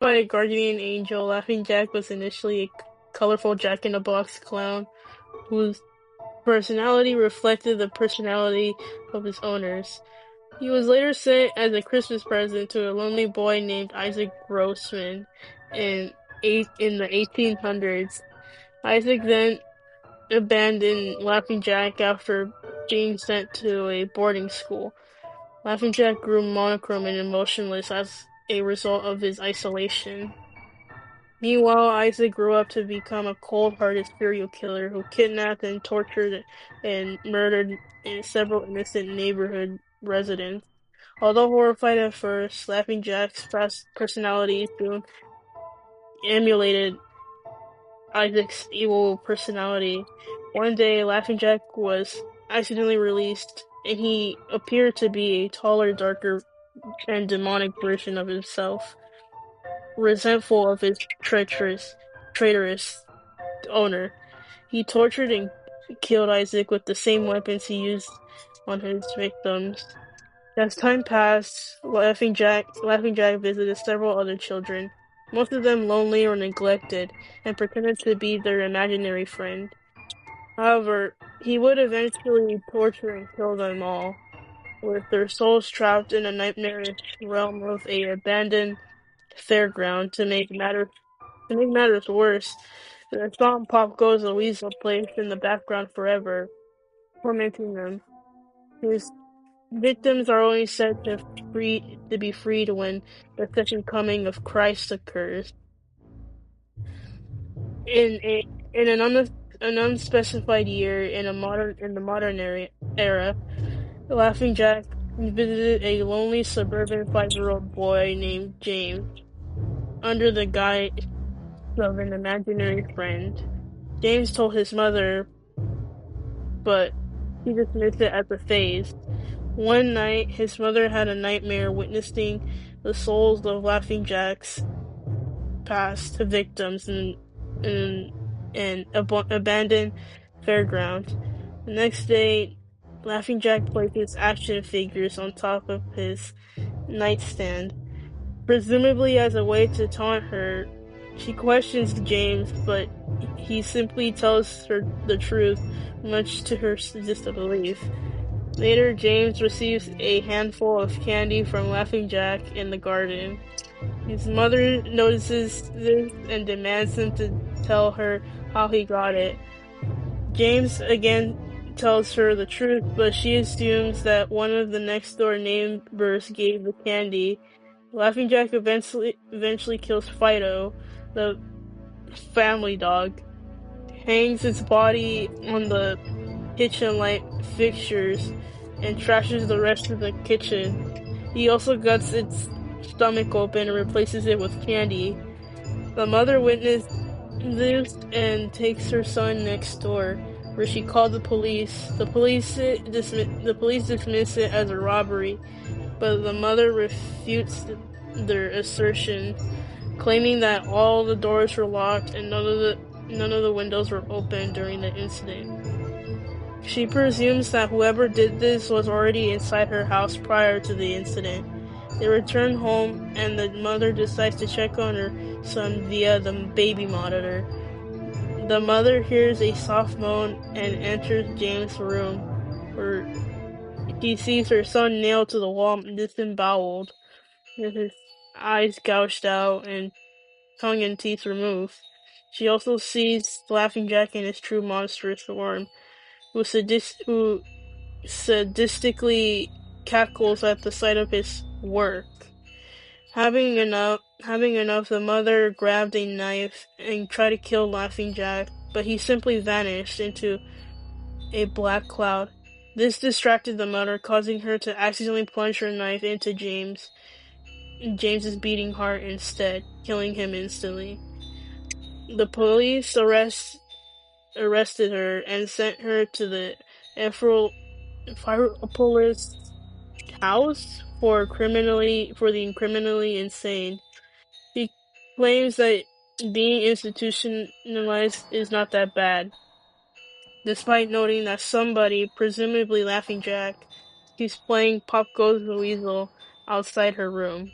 By a guardian angel, Laughing Jack was initially a colorful Jack-in-the-Box clown whose personality reflected the personality of his owners. He was later sent as a Christmas present to a lonely boy named Isaac Grossman in in the 1800s. Isaac then abandoned Laughing Jack after being sent to a boarding school. Laughing Jack grew monochrome and emotionless as a result of his isolation. Meanwhile, Isaac grew up to become a cold-hearted serial killer who kidnapped and tortured and murdered several innocent neighborhood residents. Although horrified at first, Laughing Jack's personality soon emulated Isaac's evil personality. One day, Laughing Jack was accidentally released, and he appeared to be a taller, darker, and demonic version of himself, resentful of his traitorous owner. He tortured and killed Isaac with the same weapons he used on his victims. As time passed, Laughing Jack visited several other children, most of them lonely or neglected, and pretended to be their imaginary friend. However, he would eventually torture and kill them all, with their souls trapped in a nightmarish realm of a abandoned fairground. To make matters worse, the song "Pop Goes the Weasel" plays in the background forever, tormenting them. His victims are only said to be freed when the second coming of Christ occurs. In an unspecified year in the era, Laughing Jack visited a lonely suburban 5-year-old boy named James under the guise of an imaginary friend. James told his mother, but he dismissed it as a phase. One night, his mother had a nightmare witnessing the souls of Laughing Jack's past victims in an abandoned fairground. The next day, Laughing Jack places action figures on top of his nightstand, presumably as a way to taunt her. She questions James, but he simply tells her the truth, much to her disbelief. Later, James receives a handful of candy from Laughing Jack in the garden. His mother notices this and demands him to tell her how he got it. James again tells her the truth, but she assumes that one of the next door neighbors gave the candy. Laughing Jack eventually kills Fido, the family dog, hangs its body on the kitchen light fixtures, and trashes the rest of the kitchen. He also cuts its stomach open and replaces it with candy. The mother witnessed this and takes her son next door, where she called the police. The police dismiss it as a robbery, but the mother refutes their assertion, claiming that all the doors were locked and none of the windows were open during the incident. She presumes that whoever did this was already inside her house prior to the incident. They return home, and the mother decides to check on her son via the baby monitor. The mother hears a soft moan and enters James' room, where she sees her son nailed to the wall, disemboweled, with his eyes gouged out and tongue and teeth removed. She also sees Laughing Jack in his true monstrous form, who sadistically cackles at the sight of his work. Having enough, the mother grabbed a knife and tried to kill Laughing Jack, but he simply vanished into a black cloud. This distracted the mother, causing her to accidentally plunge her knife into James's beating heart instead, killing him instantly. The police arrested her and sent her to the Ephrapolis house for the criminally insane. He claims that being institutionalized is not that bad, despite noting that somebody, presumably Laughing Jack, keeps playing Pop Goes the Weasel outside her room.